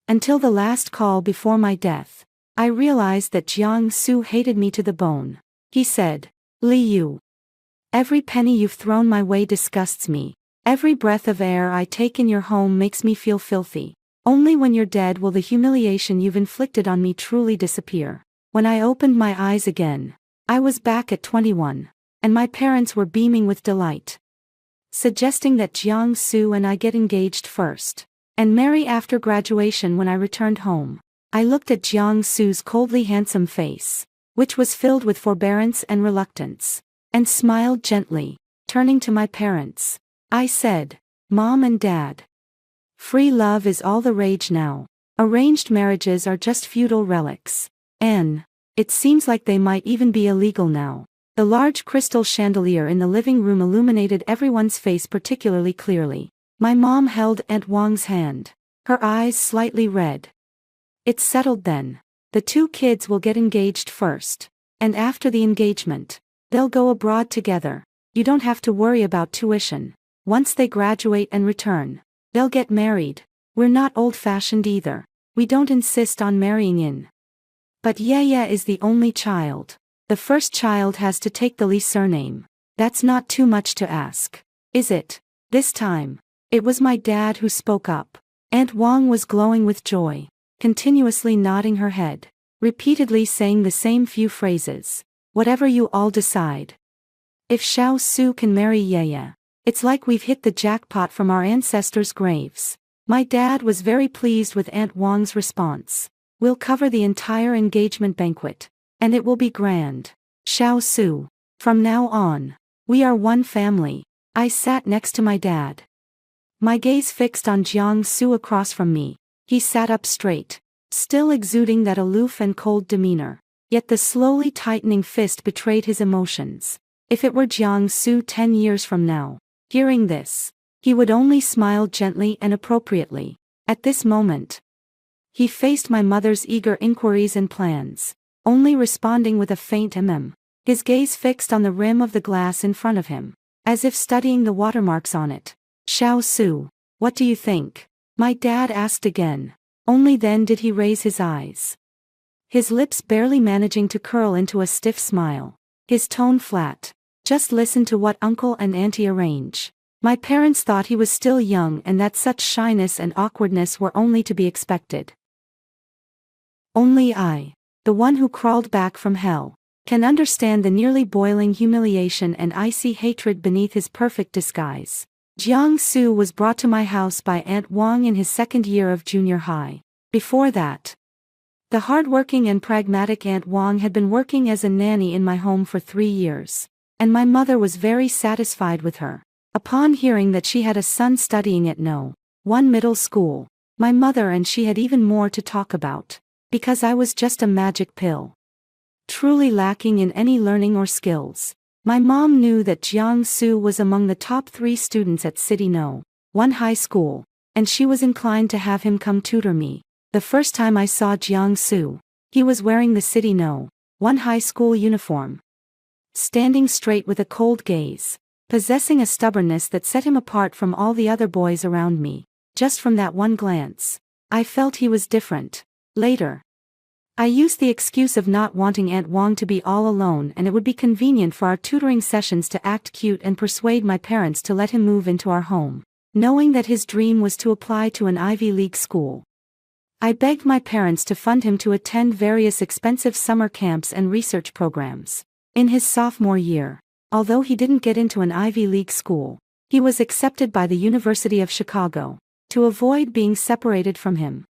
Until the last call before my death, I realized that Jiang-Su hated me to the bone. He said, "Li Yu. Every penny you've thrown my way disgusts me. Every breath of air I take in your home makes me feel filthy. Only when you're dead will the humiliation you've inflicted on me truly disappear." When I opened my eyes again, I was back at 21, and my parents were beaming with delight, suggesting that Jiang-Su and I get engaged first, and marry after graduation. When I returned home, I looked at Jiang-Su's coldly handsome face, which was filled with forbearance and reluctance, and smiled gently. Turning to my parents, I said, "Mom and Dad, free love is all the rage now. Arranged marriages are just feudal relics. And it seems like they might even be illegal now." The large crystal chandelier in the living room illuminated everyone's face particularly clearly. My mom held Aunt Wang's hand, her eyes slightly red. "It's settled then. The two kids will get engaged first, and after the engagement, they'll go abroad together. You don't have to worry about tuition. Once they graduate and return, they'll get married. We're not old-fashioned either. We don't insist on marrying in. But Yaya is the only child. The first child has to take the Li surname. That's not too much to ask, is it?" This time, it was my dad who spoke up. Aunt Wang was glowing with joy, continuously nodding her head, repeatedly saying the same few phrases. "Whatever you all decide. If Xiao Su can marry Yaya, it's like we've hit the jackpot from our ancestors' graves." My dad was very pleased with Aunt Wang's response. "We'll cover the entire engagement banquet, and it will be grand. Xiao Su, from now on, we are one family." I sat next to my dad, my gaze fixed on Jiang-Su across from me. He sat up straight, still exuding that aloof and cold demeanor, yet the slowly tightening fist betrayed his emotions. If it were Jiang-Su 10 years from now, hearing this, he would only smile gently and appropriately. At this moment, he faced my mother's eager inquiries and plans, only responding with a faint his gaze fixed on the rim of the glass in front of him, as if studying the watermarks on it. "Xiao Su, what do you think?" my dad asked again. Only then did he raise his eyes, his lips barely managing to curl into a stiff smile, his tone flat. "Just listen to what uncle and auntie arrange." My parents thought he was still young and that such shyness and awkwardness were only to be expected. Only I, the one who crawled back from hell, can understand the nearly boiling humiliation and icy hatred beneath his perfect disguise. Jiang-Su was brought to my house by Aunt Wang in his second year of junior high. Before that, the hardworking and pragmatic Aunt Wang had been working as a nanny in my home for 3 years, and my mother was very satisfied with her. Upon hearing that she had a son studying at No. 1 middle school, my mother and she had even more to talk about, because I was just a magic pill, truly lacking in any learning or skills. My mom knew that Jiang-Su was among the top 3 students at City No. 1 high school, and she was inclined to have him come tutor me. The first time I saw Jiang-Su, he was wearing the City No. 1 high school uniform, standing straight with a cold gaze, possessing a stubbornness that set him apart from all the other boys around me. Just from that one glance, I felt he was different. Later, I used the excuse of not wanting Aunt Wang to be all alone, and it would be convenient for our tutoring sessions to act cute and persuade my parents to let him move into our home, knowing that his dream was to apply to an Ivy League school. I begged my parents to fund him to attend various expensive summer camps and research programs. In his sophomore year, although he didn't get into an Ivy League school, he was accepted by the University of Chicago. To avoid being separated from him,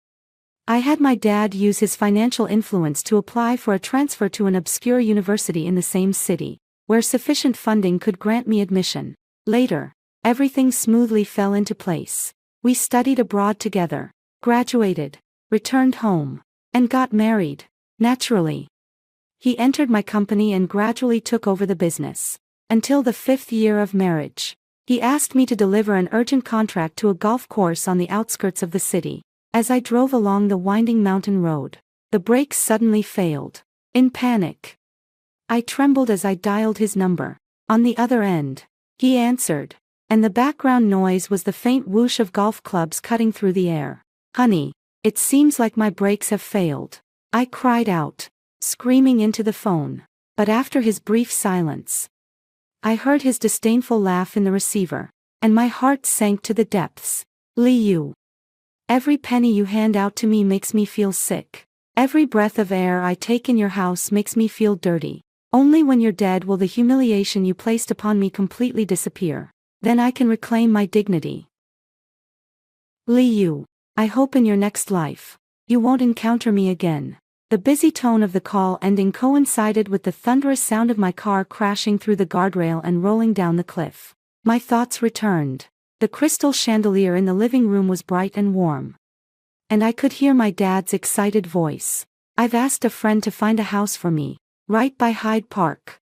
I had my dad use his financial influence to apply for a transfer to an obscure university in the same city, where sufficient funding could grant me admission. Later, everything smoothly fell into place. We studied abroad together, graduated, returned home, and got married. Naturally, he entered my company and gradually took over the business. Until the 5th year of marriage, he asked me to deliver an urgent contract to a golf course on the outskirts of the city. As I drove along the winding mountain road, the brakes suddenly failed. In panic, I trembled as I dialed his number. On the other end, he answered, and the background noise was the faint whoosh of golf clubs cutting through the air. "Honey, It seems like my brakes have failed. I cried out, screaming into the phone. But after his brief silence, I heard his disdainful laugh in the receiver, and my heart sank to the depths. Liu. Every penny you hand out to me makes me feel sick. Every breath of air I take in your house makes me feel dirty. Only when you're dead will the humiliation you placed upon me completely disappear. Then I can reclaim my dignity. Liu. I hope in your next life, you won't encounter me again. The busy tone of the call ending coincided with the thunderous sound of my car crashing through the guardrail and rolling down the cliff. My thoughts returned. The crystal chandelier in the living room was bright and warm. And I could hear my dad's excited voice. I've asked a friend to find a house for me, right by Hyde Park.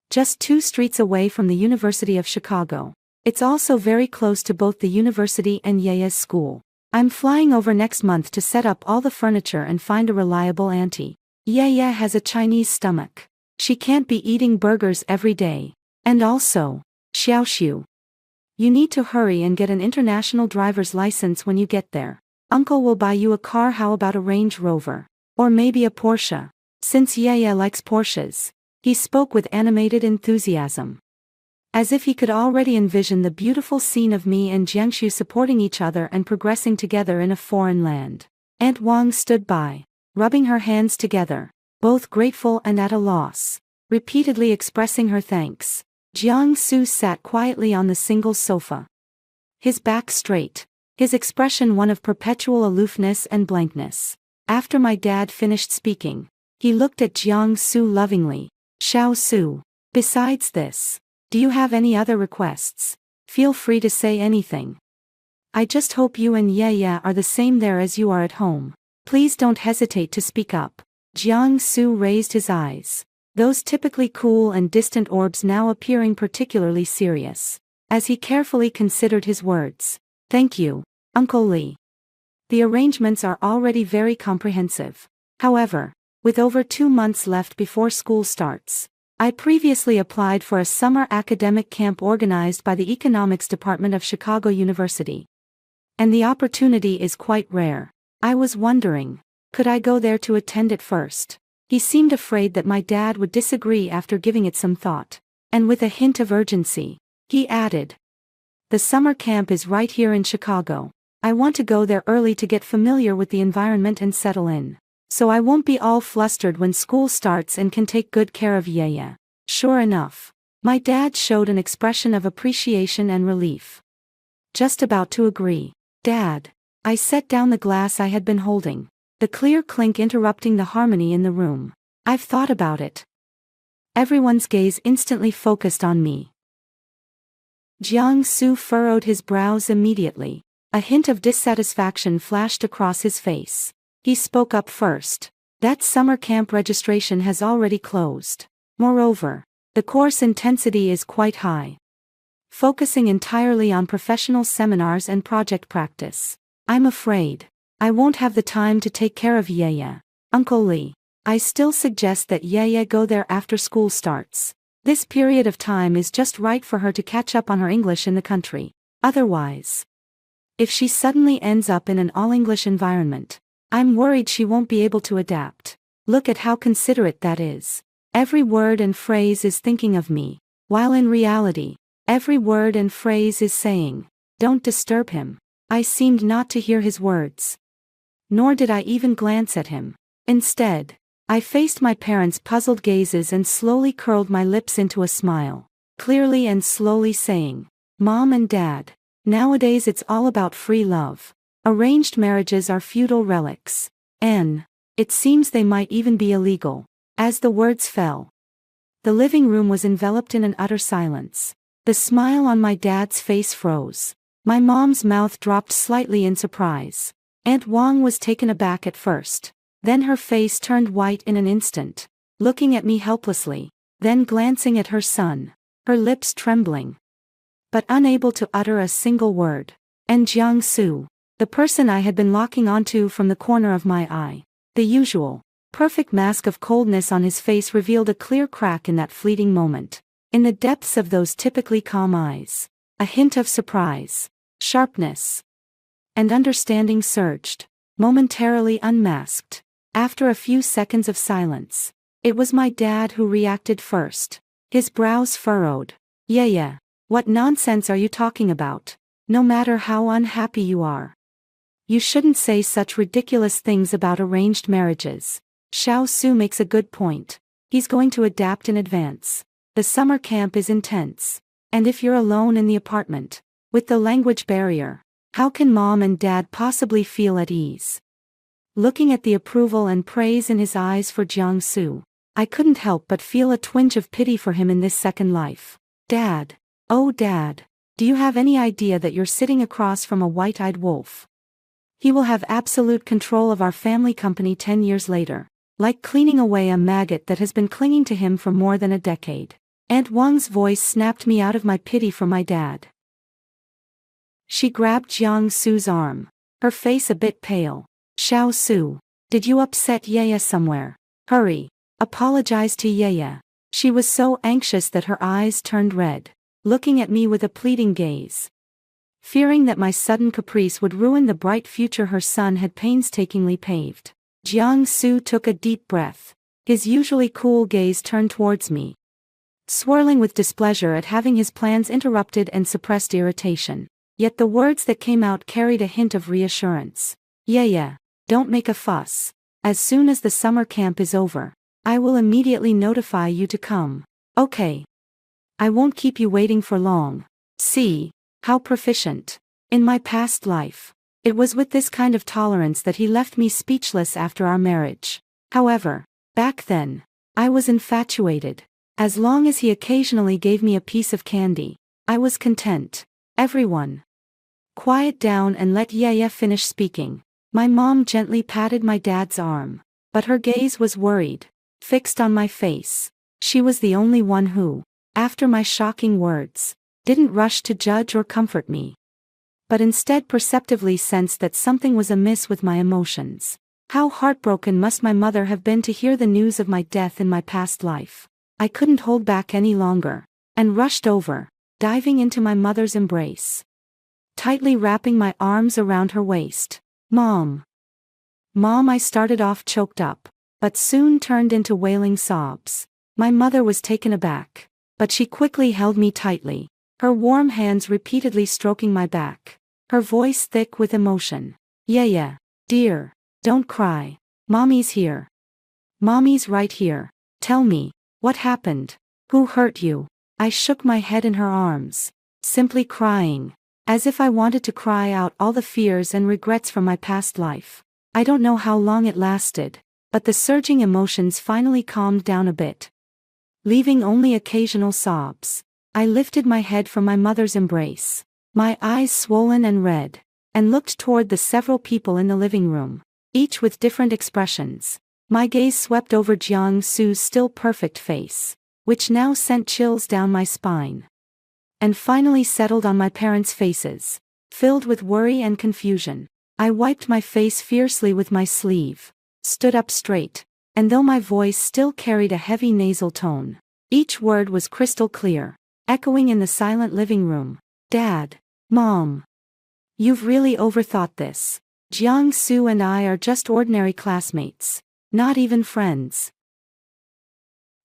Just 2 streets away from the University of Chicago. It's also very close to both the university and Yeya's school. I'm flying over next month to set up all the furniture and find a reliable auntie. Yeya has a Chinese stomach. She can't be eating burgers every day. And also, Xiaoxiu. You need to hurry and get an international driver's license when you get there. Uncle will buy you a car. How about a Range Rover? Or maybe a Porsche? Since Yeya likes Porsches. He spoke with animated enthusiasm. As if he could already envision the beautiful scene of me and Jiangxu supporting each other and progressing together in a foreign land. Aunt Wang stood by, rubbing her hands together, both grateful and at a loss, repeatedly expressing her thanks. Jiangsu sat quietly on the single sofa. His back straight, his expression one of perpetual aloofness and blankness. After my dad finished speaking, he looked at Jiangsu lovingly. Xiao Su. Besides this, do you have any other requests? Feel free to say anything. I just hope you and Yeya are the same there as you are at home. Please don't hesitate to speak up. Jiangsu raised his eyes, those typically cool and distant orbs now appearing particularly serious, as he carefully considered his words. Thank you, Uncle Li. The arrangements are already very comprehensive. However, with over 2 months left before school starts, I previously applied for a summer academic camp organized by the Economics Department of Chicago University. And the opportunity is quite rare. I was wondering, could I go there to attend it first? He seemed afraid that my dad would disagree after giving it some thought. And with a hint of urgency, he added, the summer camp is right here in Chicago. I want to go there early to get familiar with the environment and settle in. So I won't be all flustered when school starts and can take good care of Yeya. Sure enough, my dad showed an expression of appreciation and relief. Just about to agree. Dad. I set down the glass I had been holding, the clear clink interrupting the harmony in the room. I've thought about it. Everyone's gaze instantly focused on me. Jiangsu furrowed his brows immediately. A hint of dissatisfaction flashed across his face. He spoke up first. That summer camp registration has already closed. Moreover, the course intensity is quite high. Focusing entirely on professional seminars and project practice. I'm afraid I won't have the time to take care of Yeya. Uncle Li, I still suggest that Yeya go there after school starts. This period of time is just right for her to catch up on her English in the country. Otherwise, if she suddenly ends up in an all-English environment, I'm worried she won't be able to adapt. Look at how considerate that is. Every word and phrase is thinking of me, while in reality, every word and phrase is saying, don't disturb him. I seemed not to hear his words. Nor did I even glance at him. Instead, I faced my parents' puzzled gazes and slowly curled my lips into a smile, clearly and slowly saying, Mom and Dad, nowadays it's all about free love. Arranged marriages are feudal relics. And it seems they might even be illegal. As the words fell, the living room was enveloped in an utter silence. The smile on my dad's face froze. My mom's mouth dropped slightly in surprise. Aunt Wang was taken aback at first. Then her face turned white in an instant, looking at me helplessly, then glancing at her son, her lips trembling, but unable to utter a single word. And Jiangsu, the person I had been locking onto from the corner of my eye, the usual, perfect mask of coldness on his face revealed a clear crack in that fleeting moment. In the depths of those typically calm eyes, a hint of surprise, sharpness, and understanding surged. momentarily unmasked. After a few seconds of silence, it was my dad who reacted first. His brows furrowed. Yeah, what nonsense are you talking about? No matter how unhappy you are, you shouldn't say such ridiculous things about arranged marriages. Xiao Su makes a good point. He's going to adapt in advance. The summer camp is intense. And if you're alone in the apartment, with the language barrier, how can mom and dad possibly feel at ease? Looking at the approval and praise in his eyes for Jiangsu, I couldn't help but feel a twinge of pity for him in this second life. Dad. Oh Dad. Do you have any idea that you're sitting across from a white-eyed wolf? He will have absolute control of our family company 10 years later, like cleaning away a maggot that has been clinging to him for more than a decade. Aunt Wang's voice snapped me out of my pity for my dad. She grabbed Jiang Su's arm, her face a bit pale. Xiao Su, did you upset Yaya somewhere? Hurry, apologize to Yaya. She was so anxious that her eyes turned red, looking at me with a pleading gaze. Fearing that my sudden caprice would ruin the bright future her son had painstakingly paved, Jiang Su took a deep breath. His usually cool gaze turned towards me, swirling with displeasure at having his plans interrupted and suppressed irritation. Yet the words that came out carried a hint of reassurance. Yaya, don't make a fuss. As soon as the summer camp is over, I will immediately notify you to come. Okay. I won't keep you waiting for long. See, how proficient. In my past life, it was with this kind of tolerance that he left me speechless after our marriage. However, back then, I was infatuated. As long as he occasionally gave me a piece of candy, I was content. Everyone, quiet down and let Yaya finish speaking. My mom gently patted my dad's arm, but her gaze was worried, fixed on my face. She was the only one who, after my shocking words, didn't rush to judge or comfort me, but instead perceptively sensed that something was amiss with my emotions. How heartbroken must my mother have been to hear the news of my death in my past life. I couldn't hold back any longer, and rushed over, diving into my mother's embrace, tightly wrapping my arms around her waist. Mom. Mom, I started off choked up, but soon turned into wailing sobs. My mother was taken aback, but she quickly held me tightly, her warm hands repeatedly stroking my back, her voice thick with emotion. Yaya, dear, don't cry. Mommy's here. Mommy's right here. Tell me, what happened? Who hurt you? I shook my head in her arms, simply crying, as if I wanted to cry out all the fears and regrets from my past life. I don't know how long it lasted, but the surging emotions finally calmed down a bit, leaving only occasional sobs. I lifted my head from my mother's embrace, my eyes swollen and red, and looked toward the several people in the living room, each with different expressions. My gaze swept over Jiang Su's still perfect face, which now sent chills down my spine, and finally settled on my parents' faces, filled with worry and confusion. I wiped my face fiercely with my sleeve, stood up straight, and though my voice still carried a heavy nasal tone, each word was crystal clear, echoing in the silent living room. Dad, Mom, you've really overthought this. Jiang Su and I are just ordinary classmates, not even friends.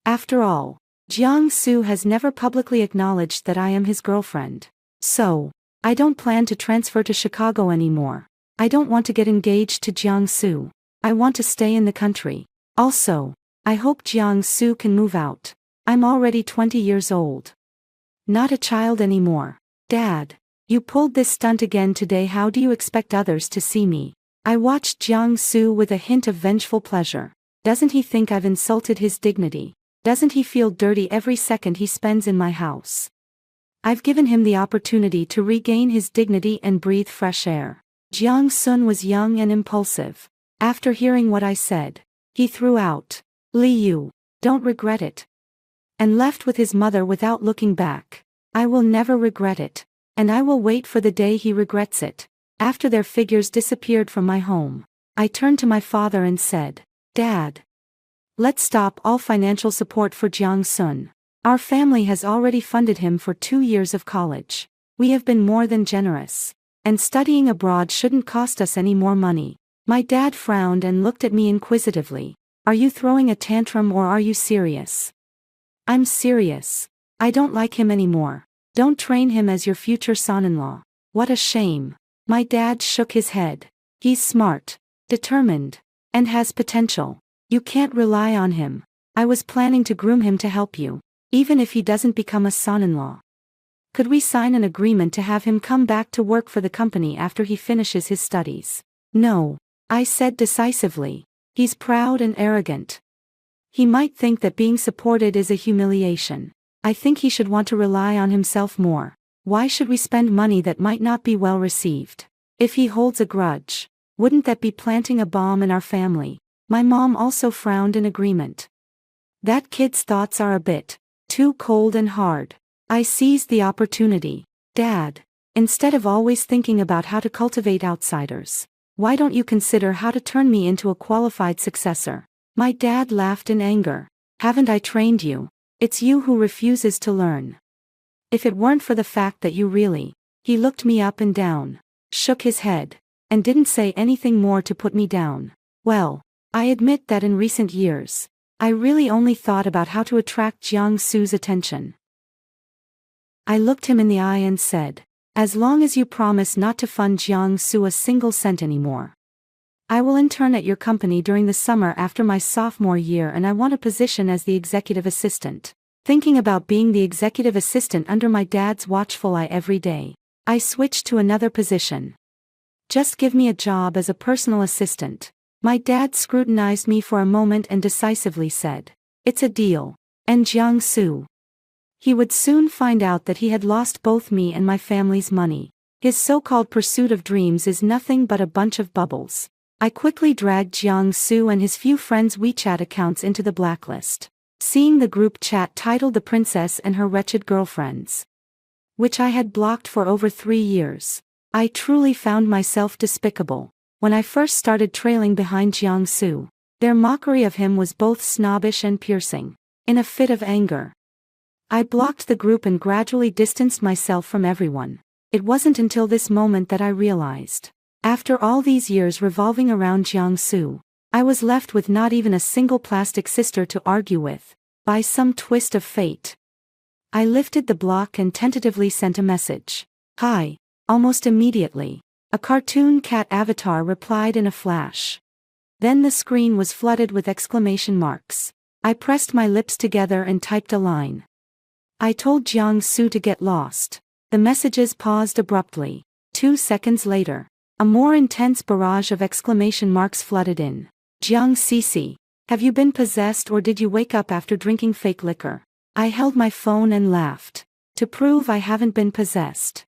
After all, Jiang Su has never publicly acknowledged that I am his girlfriend. So, I don't plan to transfer to Chicago anymore. I don't want to get engaged to Jiang Su. I want to stay in the country. Also, I hope Jiang Su can move out. I'm already 20 years old. Not a child anymore. Dad, you pulled this stunt again today. How do you expect others to see me? I watched Jiang Su with a hint of vengeful pleasure. Doesn't he think I've insulted his dignity? Doesn't he feel dirty every second he spends in my house? I've given him the opportunity to regain his dignity and breathe fresh air. Jiang Sun was young and impulsive. After hearing what I said, he threw out, "Li Yu, don't regret it," and left with his mother without looking back. I will never regret it, and I will wait for the day he regrets it. After their figures disappeared from my home, I turned to my father and said, "Dad, let's stop all financial support for Jiang Sun. Our family has already funded him for 2 years of college. We have been more than generous. And studying abroad shouldn't cost us any more money. My dad frowned and looked at me inquisitively. Are you throwing a tantrum or are you serious? I'm serious. I don't like him anymore. Don't train him as your future son-in-law. What a shame. My dad shook his head. He's smart, determined, and has potential. You can't rely on him. I was planning to groom him to help you, even if he doesn't become a son-in-law. Could we sign an agreement to have him come back to work for the company after he finishes his studies? No, I said decisively. He's proud and arrogant. He might think that being supported is a humiliation. I think he should want to rely on himself more. Why should we spend money that might not be well received? If he holds a grudge, wouldn't that be planting a bomb in our family? My mom also frowned in agreement. That kid's thoughts are a bit too cold and hard. I seized the opportunity. Dad, instead of always thinking about how to cultivate outsiders, why don't you consider how to turn me into a qualified successor? My dad laughed in anger. Haven't I trained you? It's you who refuses to learn. If it weren't for the fact that you really... He looked me up and down, shook his head, and didn't say anything more to put me down. Well, I admit that in recent years, I really only thought about how to attract Jiang-Su's attention. I looked him in the eye and said, as long as you promise not to fund Jiang-Su a single cent anymore. I will intern at your company during the summer after my sophomore year and I want a position as the executive assistant. Thinking about being the executive assistant under my dad's watchful eye every day, I switched to another position. Just give me a job as a personal assistant. My dad scrutinized me for a moment and decisively said, it's a deal. And Jiang-Su. He would soon find out that he had lost both me and my family's money. His so-called pursuit of dreams is nothing but a bunch of bubbles. I quickly dragged Jiang-Su and his few friends' WeChat accounts into the blacklist. Seeing the group chat titled The Princess and Her Wretched Girlfriends, which I had blocked for over 3 years, I truly found myself despicable. When I first started trailing behind Jiang-Su, their mockery of him was both snobbish and piercing. In a fit of anger, I blocked the group and gradually distanced myself from everyone. It wasn't until this moment that I realized, after all these years revolving around Jiang-Su, I was left with not even a single plastic sister to argue with. By some twist of fate, I lifted the block and tentatively sent a message. Hi. Almost immediately, a cartoon cat avatar replied in a flash. Then the screen was flooded with exclamation marks. I pressed my lips together and typed a line. I told Jiang-Su to get lost. The messages paused abruptly. 2 seconds later, a more intense barrage of exclamation marks flooded in. Jiang-Cici, have you been possessed or did you wake up after drinking fake liquor? I held my phone and laughed. To prove I haven't been possessed.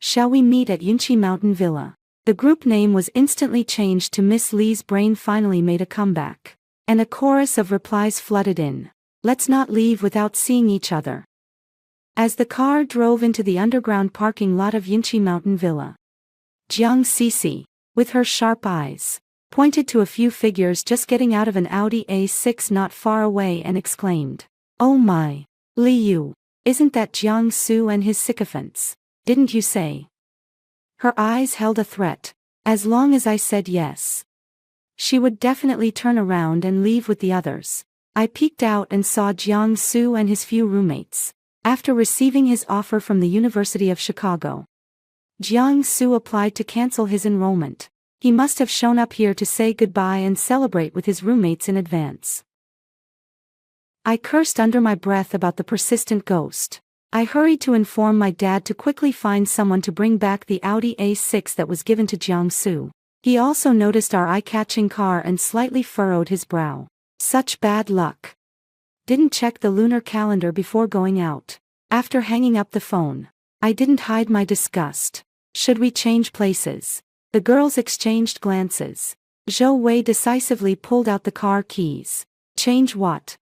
Shall we meet at Yunqi Mountain Villa? The group name was instantly changed to Miss Lee's brain finally made a comeback. And a chorus of replies flooded in. Let's not leave without seeing each other. As the car drove into the underground parking lot of Yunqi Mountain Villa, Jiang-Cici, with her sharp eyes, pointed to a few figures just getting out of an Audi A6 not far away and exclaimed, "Oh my, Liu, isn't that Jiang-Su and his sycophants? Didn't you say?" Her eyes held a threat. As long as I said yes, she would definitely turn around and leave with the others. I peeked out and saw Jiang-Su and his few roommates. After receiving his offer from the University of Chicago, Jiang-Su applied to cancel his enrollment. He must have shown up here to say goodbye and celebrate with his roommates in advance. I cursed under my breath about the persistent ghost. I hurried to inform my dad to quickly find someone to bring back the Audi A6 that was given to Jiang-Su. He also noticed our eye-catching car and slightly furrowed his brow. Such bad luck. Didn't check the lunar calendar before going out. After hanging up the phone, I didn't hide my disgust. Should we change places? The girls exchanged glances. Zhou Wei decisively pulled out the car keys. Change what?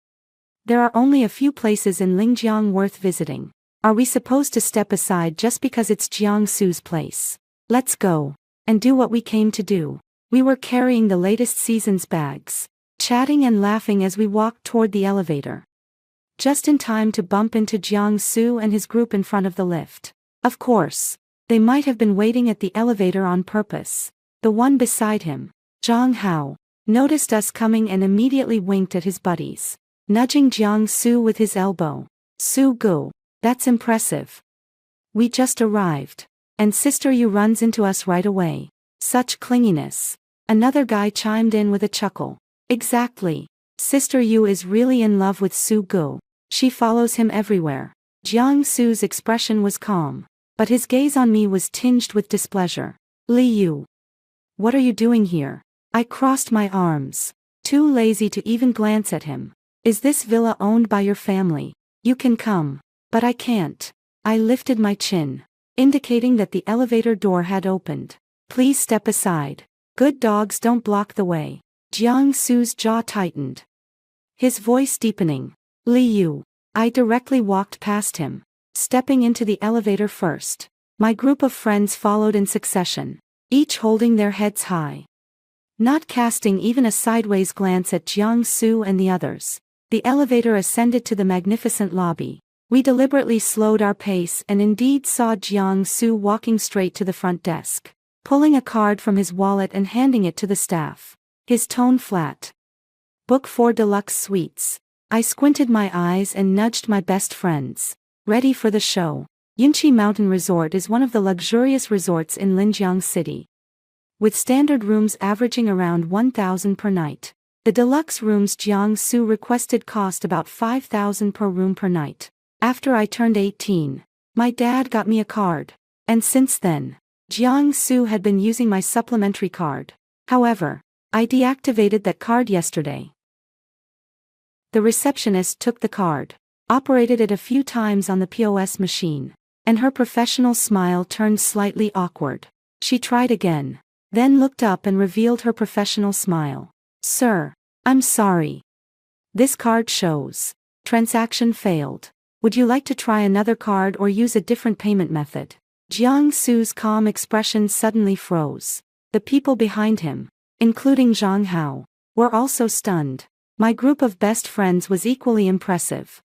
There are only a few places in Lingjiang worth visiting. Are we supposed to step aside just because it's Jiang-Su's place? Let's go, and do what we came to do. We were carrying the latest season's bags, chatting and laughing as we walked toward the elevator. Just in time to bump into Jiang-Su and his group in front of the lift. Of course, they might have been waiting at the elevator on purpose. The one beside him, Zhang Hao noticed us coming and immediately winked at his buddies, nudging Jiang Su with his elbow. Su Gu, that's impressive. We just arrived. And Sister Yu runs into us right away. Such clinginess. Another guy chimed in with a chuckle. Exactly. Sister Yu is really in love with Su Gu. She follows him everywhere. Jiang Su's expression was calm, but his gaze on me was tinged with displeasure. Li Yu. What are you doing here? I crossed my arms, too lazy to even glance at him. Is this villa owned by your family? You can come. But I can't. I lifted my chin, indicating that the elevator door had opened. Please step aside. Good dogs don't block the way. Jiang Su's jaw tightened, his voice deepening. Li Yu. I directly walked past him, stepping into the elevator first. My group of friends followed in succession, each holding their heads high, not casting even a sideways glance at Jiang Su and the others. The elevator ascended to the magnificent lobby. We deliberately slowed our pace and indeed saw Jiang Su walking straight to the front desk, pulling a card from his wallet and handing it to the staff. His tone flat. Book 4 Deluxe Suites. I squinted my eyes and nudged my best friends. Ready for the show. Yunqi Mountain Resort is one of the luxurious resorts in Linjiang City, with standard rooms averaging around 1,000 per night. The deluxe rooms Jiang Su requested cost about 5,000 per room per night. After I turned 18, my dad got me a card, and since then, Jiang Su had been using my supplementary card. However, I deactivated that card yesterday. The receptionist took the card, operated it a few times on the POS machine, and her professional smile turned slightly awkward. She tried again, then looked up and revealed her professional smile. Sir, I'm sorry. This card shows transaction failed. Would you like to try another card or use a different payment method? Jiang Su's calm expression suddenly froze. The people behind him, including Zhang Hao, were also stunned. My group of best friends was equally impressive.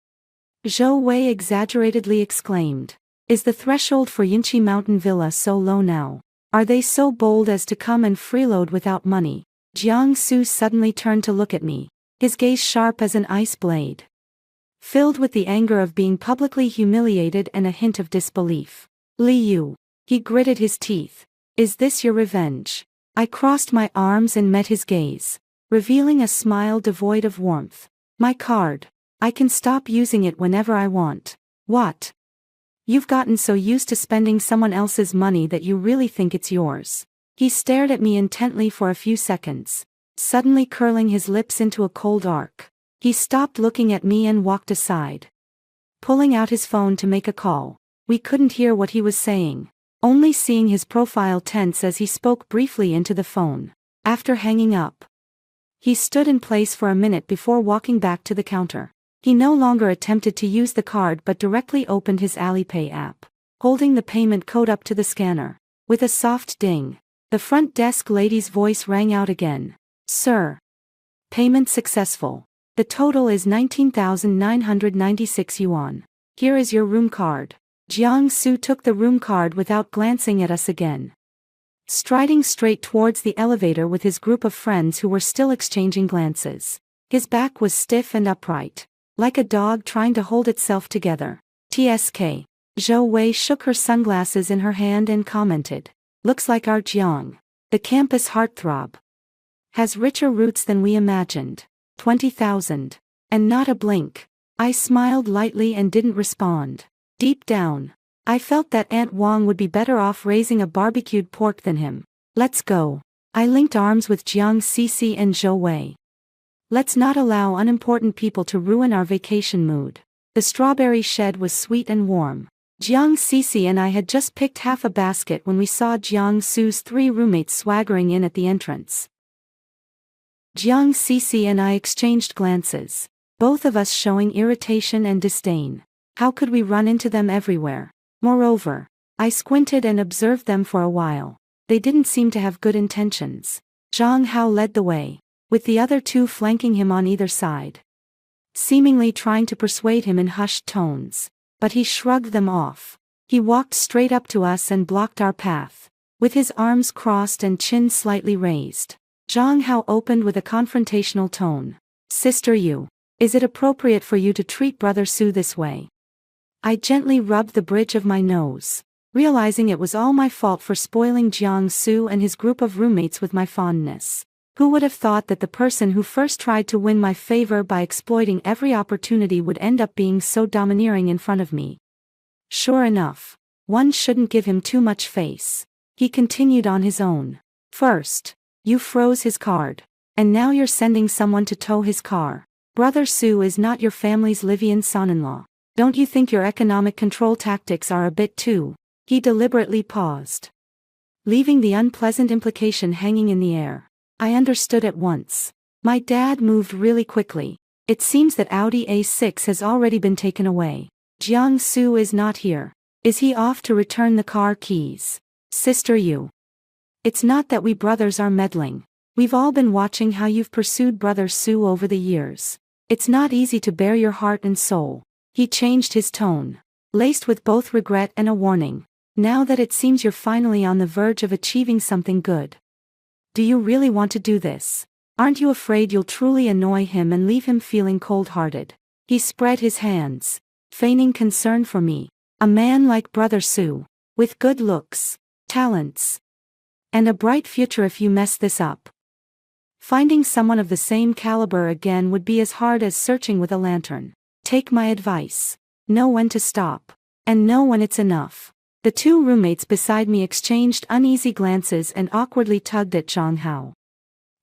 Zhou Wei exaggeratedly exclaimed. Is the threshold for Yunqi Mountain Villa so low now? Are they so bold as to come and freeload without money? Jiang Su suddenly turned to look at me, his gaze sharp as an ice blade, filled with the anger of being publicly humiliated and a hint of disbelief. Li Yu. He gritted his teeth. Is this your revenge? I crossed my arms and met his gaze, revealing a smile devoid of warmth. My card. I can stop using it whenever I want. What? You've gotten so used to spending someone else's money that you really think it's yours. He stared at me intently for a few seconds, suddenly curling his lips into a cold arc. He stopped looking at me and walked aside, pulling out his phone to make a call. We couldn't hear what he was saying, only seeing his profile tense as he spoke briefly into the phone. After hanging up, he stood in place for a minute before walking back to the counter. He no longer attempted to use the card but directly opened his Alipay app, holding the payment code up to the scanner. With a soft ding, the front desk lady's voice rang out again. Sir. Payment successful. The total is 19,996 yuan. Here is your room card. Jiang Su took the room card without glancing at us again, striding straight towards the elevator with his group of friends who were still exchanging glances. His back was stiff and upright, like a dog trying to hold itself together. TSK. Zhou Wei shook her sunglasses in her hand and commented. Looks like our Jiang, the campus heartthrob, has richer roots than we imagined. 20,000. And not a blink. I smiled lightly and didn't respond. Deep down, I felt that Aunt Wang would be better off raising a barbecued pork than him. Let's go. I linked arms with Jiang Cici and Zhou Wei. Let's not allow unimportant people to ruin our vacation mood. The strawberry shed was sweet and warm. Jiang Cici and I had just picked half a basket when we saw Jiang Su's 3 roommates swaggering in at the entrance. Jiang Cici and I exchanged glances, both of us showing irritation and disdain. How could we run into them everywhere? Moreover, I squinted and observed them for a while. They didn't seem to have good intentions. Zhang Hao led the way, with the other 2 flanking him on either side, seemingly trying to persuade him in hushed tones. But he shrugged them off. He walked straight up to us and blocked our path, with his arms crossed and chin slightly raised. Zhang Hao opened with a confrontational tone. Sister Yu, is it appropriate for you to treat Brother Su this way? I gently rubbed the bridge of my nose, realizing it was all my fault for spoiling Jiang Su and his group of roommates with my fondness. Who would have thought that the person who first tried to win my favor by exploiting every opportunity would end up being so domineering in front of me? Sure enough, one shouldn't give him too much face. He continued on his own. First, you froze his card, and now you're sending someone to tow his car. Brother Su is not your family's Livian son-in-law. Don't you think your economic control tactics are a bit too? He deliberately paused, leaving the unpleasant implication hanging in the air. I understood at once. My dad moved really quickly. It seems that Audi A6 has already been taken away. Jiang Su is not here. Is he off to return the car keys? Sister Yu. It's not that we brothers are meddling. We've all been watching how you've pursued Brother Su over the years. It's not easy to bare your heart and soul. He changed his tone, laced with both regret and a warning. Now that it seems you're finally on the verge of achieving something good. Do you really want to do this? Aren't you afraid you'll truly annoy him and leave him feeling cold-hearted? He spread his hands, feigning concern for me. A man like Brother Su, with good looks, talents, and a bright future. If you mess this up, finding someone of the same caliber again would be as hard as searching with a lantern. Take my advice. Know when to stop, and know when it's enough. The two roommates beside me exchanged uneasy glances and awkwardly tugged at Zhang Hao.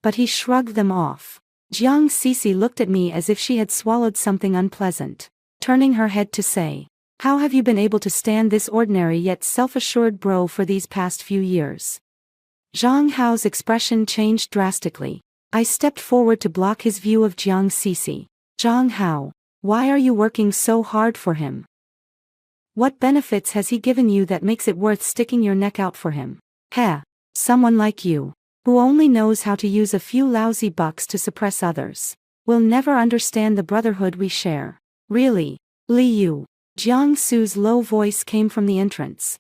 But he shrugged them off. Jiang Sisi looked at me as if she had swallowed something unpleasant, turning her head to say, "How have you been able to stand this ordinary yet self-assured bro for these past few years?" Zhang Hao's expression changed drastically. I stepped forward to block his view of Jiang Sisi. Zhang Hao, why are you working so hard for him? What benefits has he given you that makes it worth sticking your neck out for him? Heh, someone like you, who only knows how to use a few lousy bucks to suppress others, will never understand the brotherhood we share. Really, Li Yu. Jiang Su's low voice came from the entrance,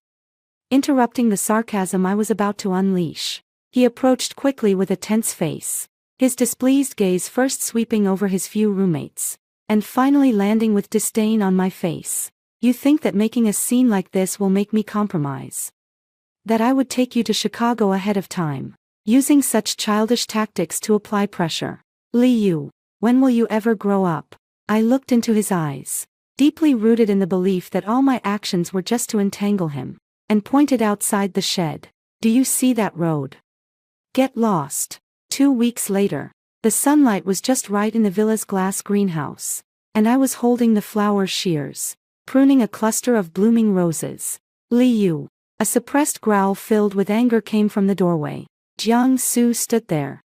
interrupting the sarcasm I was about to unleash. He approached quickly with a tense face, his displeased gaze first sweeping over his few roommates, and finally landing with disdain on my face. You think that making a scene like this will make me compromise? That I would take you to Chicago ahead of time, using such childish tactics to apply pressure? Li Yu, when will you ever grow up? I looked into his eyes, deeply rooted in the belief that all my actions were just to entangle him, and pointed outside the shed. Do you see that road? Get lost. 2 weeks later, the sunlight was just right in the villa's glass greenhouse, and I was holding the flower shears, pruning a cluster of blooming roses. Li Yu. A suppressed growl filled with anger came from the doorway. Jiang Su stood there,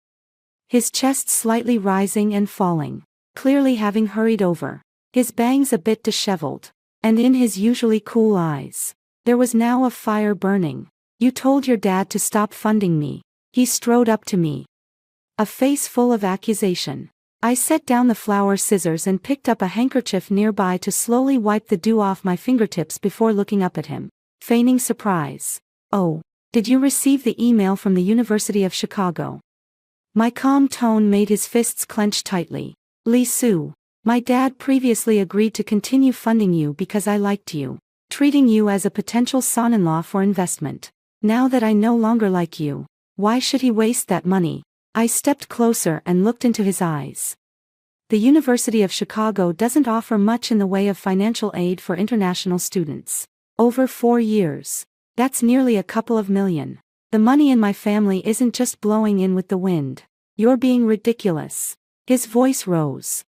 his chest slightly rising and falling, clearly having hurried over, his bangs a bit disheveled, and in his usually cool eyes, there was now a fire burning. You told your dad to stop funding me. He strode up to me, a face full of accusation. I set down the flower scissors and picked up a handkerchief nearby to slowly wipe the dew off my fingertips before looking up at him, feigning surprise. Oh, did you receive the email from the University of Chicago? My calm tone made his fists clench tightly. Li Su, my dad previously agreed to continue funding you because I liked you, treating you as a potential son-in-law for investment. Now that I no longer like you, why should he waste that money? I stepped closer and looked into his eyes. The University of Chicago doesn't offer much in the way of financial aid for international students. Over 4 years. That's nearly a couple of million. The money in my family isn't just blowing in with the wind. You're being ridiculous. His voice rose,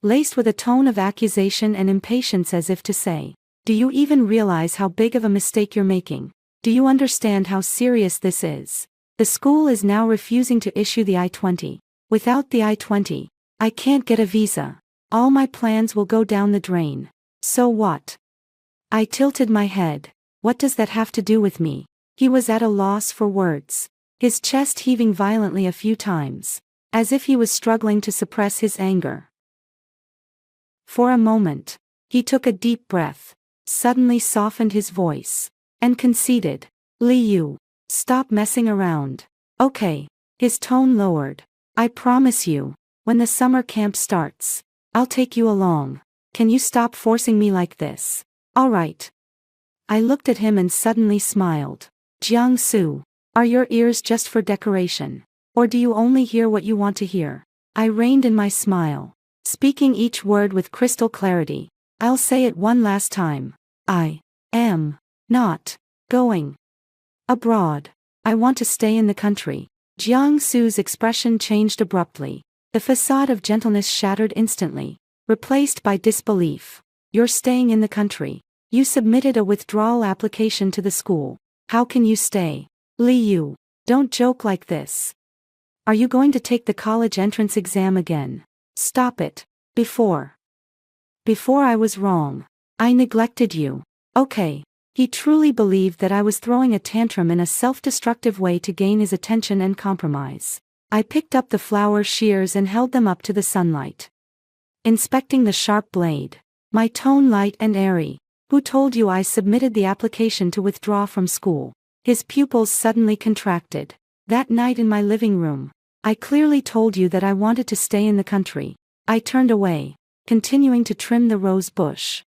laced with a tone of accusation and impatience, as if to say, do you even realize how big of a mistake you're making? Do you understand how serious this is? The school is now refusing to issue the I-20. Without the I-20, I can't get a visa. All my plans will go down the drain. So what? I tilted my head. What does that have to do with me? He was at a loss for words, his chest heaving violently a few times, as if he was struggling to suppress his anger. For a moment, he took a deep breath, suddenly softened his voice, and conceded, Li Yu, stop messing around. Okay. His tone lowered. I promise you, when the summer camp starts, I'll take you along. Can you stop forcing me like this? All right. I looked at him and suddenly smiled. Jiang-Su, are your ears just for decoration? Or do you only hear what you want to hear? I reined in my smile, speaking each word with crystal clarity. I'll say it one last time. I am not going abroad. I want to stay in the country. Jiang-Su's expression changed abruptly. The facade of gentleness shattered instantly, replaced by disbelief. You're staying in the country. You submitted a withdrawal application to the school. How can you stay? Li Yu, don't joke like this. Are you going to take the college entrance exam again? Stop it. Before I was wrong. I neglected you. Okay. He truly believed that I was throwing a tantrum in a self-destructive way to gain his attention and compromise. I picked up the flower shears and held them up to the sunlight, inspecting the sharp blade. My tone light and airy. Who told you I submitted the application to withdraw from school? His pupils suddenly contracted. That night in my living room, I clearly told you that I wanted to stay in the country. I turned away, continuing to trim the rose bush,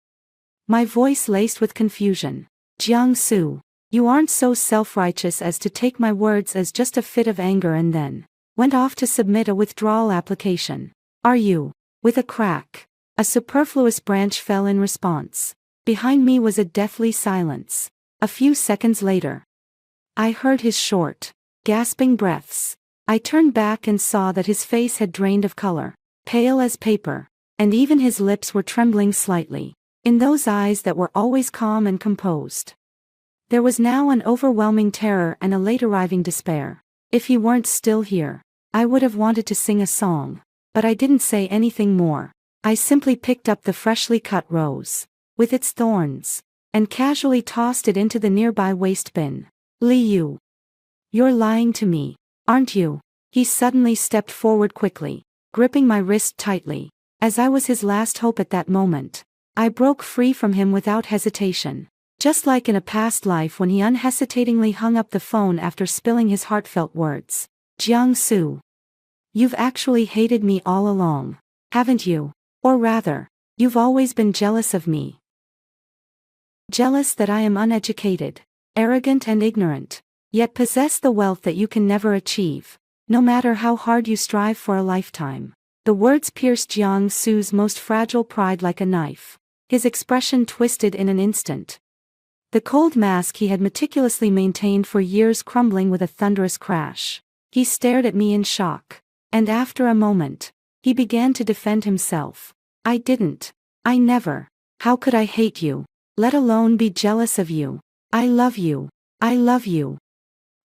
my voice laced with confusion. Jiang-Su, you aren't so self-righteous as to take my words as just a fit of anger and then went off to submit a withdrawal application. Are you? With a crack, a superfluous branch fell in response. Behind me was a deathly silence. A few seconds later, I heard his short, gasping breaths. I turned back and saw that his face had drained of color, pale as paper, and even his lips were trembling slightly. In those eyes that were always calm and composed, there was now an overwhelming terror and a late-arriving despair. If he weren't still here, I would have wanted to sing a song, but I didn't say anything more. I simply picked up the freshly cut rose, with its thorns, and casually tossed it into the nearby waste bin. Li Yu, you're lying to me, aren't you? He suddenly stepped forward quickly, gripping my wrist tightly. As I was his last hope at that moment, I broke free from him without hesitation. Just like in a past life when he unhesitatingly hung up the phone after spilling his heartfelt words. Jiang-Su, you've actually hated me all along, haven't you? Or rather, you've always been jealous of me. Jealous that I am uneducated, arrogant and ignorant, yet possess the wealth that you can never achieve, no matter how hard you strive for a lifetime. The words pierced Jiang-Su's most fragile pride like a knife. His expression twisted in an instant, the cold mask he had meticulously maintained for years crumbling with a thunderous crash. He stared at me in shock, and after a moment, he began to defend himself. I didn't. I never. How could I hate you, let alone be jealous of you? I love you. I love you.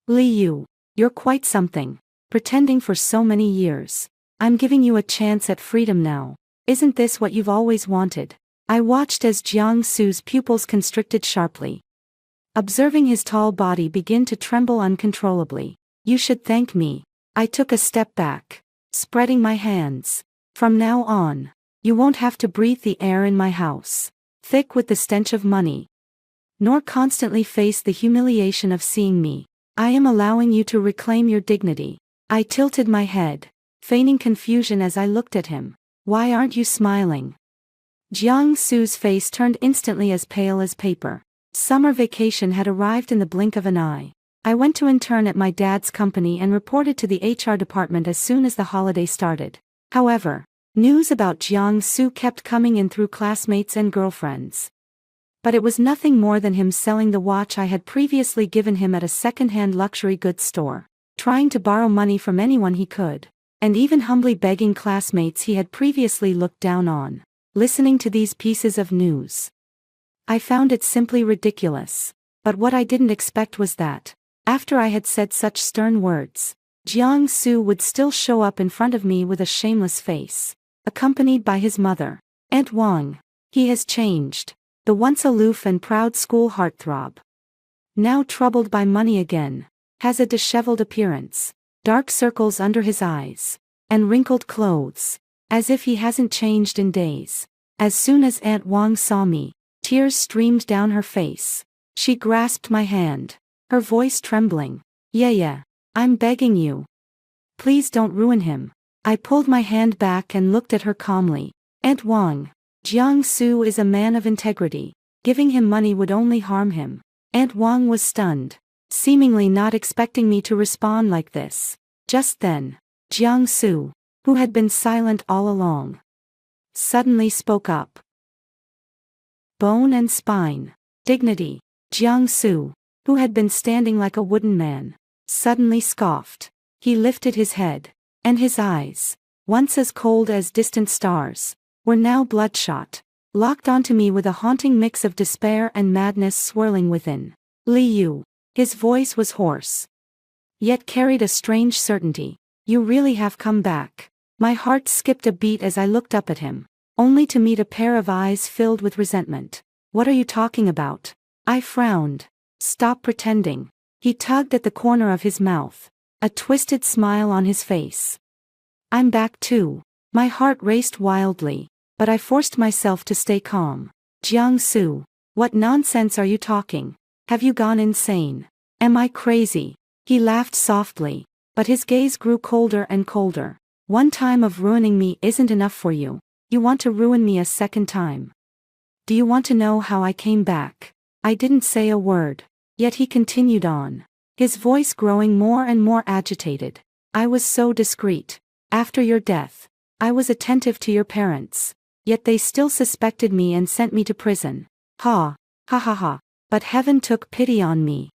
Li Yu, you're quite something. Pretending for so many years. I'm giving you a chance at freedom now. Isn't this what you've always wanted? I watched as Jiang-Su's pupils constricted sharply, observing his tall body begin to tremble uncontrollably. You should thank me. I took a step back, spreading my hands. From now on, you won't have to breathe the air in my house, thick with the stench of money, nor constantly face the humiliation of seeing me. I am allowing you to reclaim your dignity. I tilted my head, feigning confusion as I looked at him. Why aren't you smiling? Jiang-Su's face turned instantly as pale as paper. Summer vacation had arrived in the blink of an eye. I went to intern at my dad's company and reported to the HR department as soon as the holiday started. However, news about Jiang-Su kept coming in through classmates and girlfriends. But it was nothing more than him selling the watch I had previously given him at a second-hand luxury goods store, trying to borrow money from anyone he could, and even humbly begging classmates he had previously looked down on. Listening to these pieces of news, I found it simply ridiculous. But what I didn't expect was that, after I had said such stern words, Jiang-Su would still show up in front of me with a shameless face, accompanied by his mother, Aunt Wang. He has changed. The once aloof and proud school heartthrob, now troubled by money again, has a disheveled appearance, dark circles under his eyes, and wrinkled clothes, as if he hasn't changed in days. As soon as Aunt Wang saw me, tears streamed down her face. She grasped my hand, her voice trembling. Yeah, I'm begging you. Please don't ruin him. I pulled my hand back and looked at her calmly. Aunt Wang, Jiangsu is a man of integrity. Giving him money would only harm him. Aunt Wang was stunned, seemingly not expecting me to respond like this. Just then, Jiangsu, who had been silent all along, suddenly spoke up. Bone and spine. Dignity. Jiangsu, who had been standing like a wooden man, suddenly scoffed. He lifted his head, and his eyes, once as cold as distant stars, were now bloodshot, locked onto me with a haunting mix of despair and madness swirling within. Li Yu. His voice was hoarse, yet carried a strange certainty. You really have come back. My heart skipped a beat as I looked up at him, only to meet a pair of eyes filled with resentment. What are you talking about? I frowned. Stop pretending. He tugged at the corner of his mouth, a twisted smile on his face. I'm back too. My heart raced wildly, but I forced myself to stay calm. Jiangsu, what nonsense are you talking? Have you gone insane? Am I crazy? He laughed softly, but his gaze grew colder and colder. One time of ruining me isn't enough for you. You want to ruin me a second time. Do you want to know how I came back? I didn't say a word, yet he continued on, his voice growing more and more agitated. I was so discreet. After your death, I was attentive to your parents, yet they still suspected me and sent me to prison. Ha ha. But heaven took pity on me,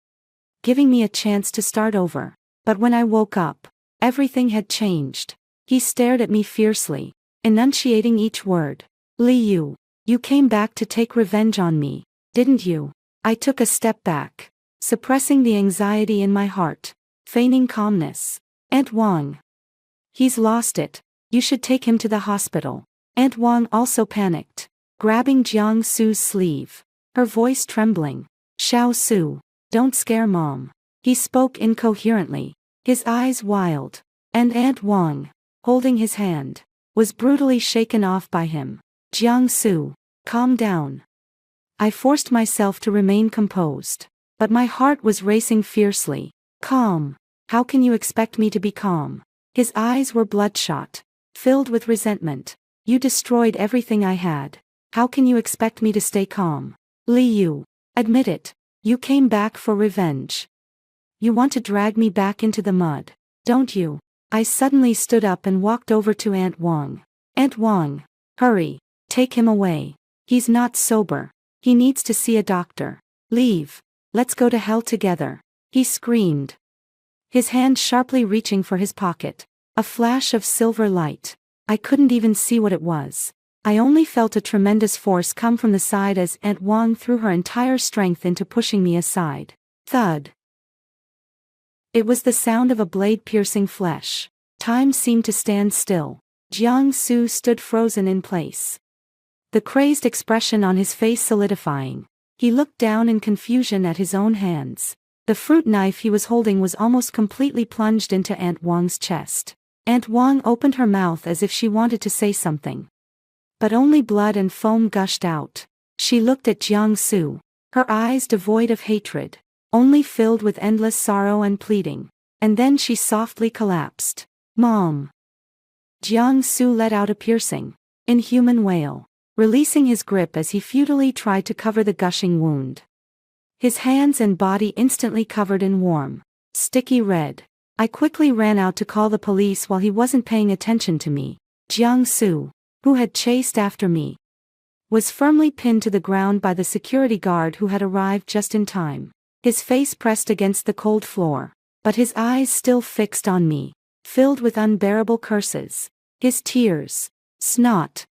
giving me a chance to start over. But when I woke up, everything had changed. He stared at me fiercely, enunciating each word. Li Yu, you came back to take revenge on me, didn't you? I took a step back, suppressing the anxiety in my heart, feigning calmness. Aunt Wang. He's lost it. You should take him to the hospital. Aunt Wang also panicked, grabbing Jiangsu's sleeve, her voice trembling. Xiao Su, don't scare Mom. He spoke incoherently, his eyes wild, and Aunt Wang, holding his hand, was brutally shaken off by him. Jiangsu, calm down. I forced myself to remain composed, but my heart was racing fiercely. Calm? How can you expect me to be calm? His eyes were bloodshot, filled with resentment. You destroyed everything I had. How can you expect me to stay calm? Li Yu, admit it. You came back for revenge. You want to drag me back into the mud, don't you? I suddenly stood up and walked over to Aunt Wang. Aunt Wang, hurry, take him away. He's not sober. He needs to see a doctor. Leave. Let's go to hell together. He screamed, his hand sharply reaching for his pocket. A flash of silver light. I couldn't even see what it was. I only felt a tremendous force come from the side as Aunt Wang threw her entire strength into pushing me aside. Thud. It was the sound of a blade piercing flesh. Time seemed to stand still. Jiangsu stood frozen in place, the crazed expression on his face solidifying. He looked down in confusion at his own hands. The fruit knife he was holding was almost completely plunged into Aunt Wang's chest. Aunt Wang opened her mouth as if she wanted to say something, but only blood and foam gushed out. She looked at Jiangsu, her eyes devoid of hatred, only filled with endless sorrow and pleading. And then she softly collapsed. Mom. Jiangsu let out a piercing, inhuman wail, releasing his grip as he futilely tried to cover the gushing wound. His hands and body instantly covered in warm, sticky red. I quickly ran out to call the police while he wasn't paying attention to me. Jiangsu, who had chased after me, was firmly pinned to the ground by the security guard who had arrived just in time. His face pressed against the cold floor, but his eyes still fixed on me, filled with unbearable curses. His tears, snot,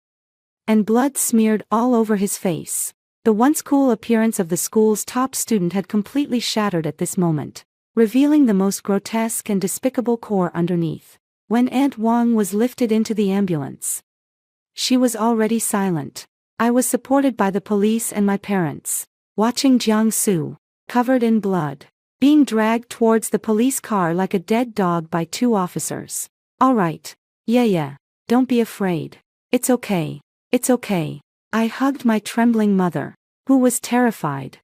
and blood smeared all over his face. The once cool appearance of the school's top student had completely shattered at this moment, revealing the most grotesque and despicable core underneath. When Aunt Wang was lifted into the ambulance, she was already silent. I was supported by the police and my parents, watching Jiangsu, covered in blood, being dragged towards the police car like a dead dog by two officers. All right. Yeah, don't be afraid. It's okay. It's okay. I hugged my trembling mother, who was terrified,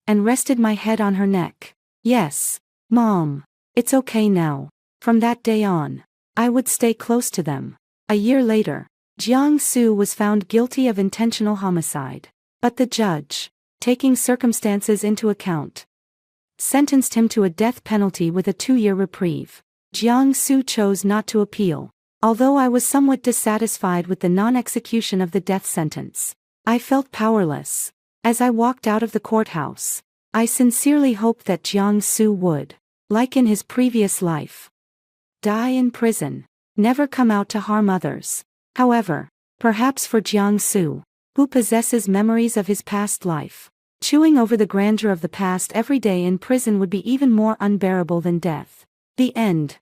and rested my head on her neck. Yes, Mom. It's okay now. From that day on, I would stay close to them. A year later, Jiang Su was found guilty of intentional homicide. But the judge, taking circumstances into account, sentenced him to a death penalty with a 2-year reprieve. Jiang Su chose not to appeal. Although I was somewhat dissatisfied with the non-execution of the death sentence, I felt powerless. As I walked out of the courthouse, I sincerely hoped that Jiang Su would, like in his previous life, die in prison, never come out to harm others. However, perhaps for Jiang Su, who possesses memories of his past life, chewing over the grandeur of the past every day in prison would be even more unbearable than death. The end.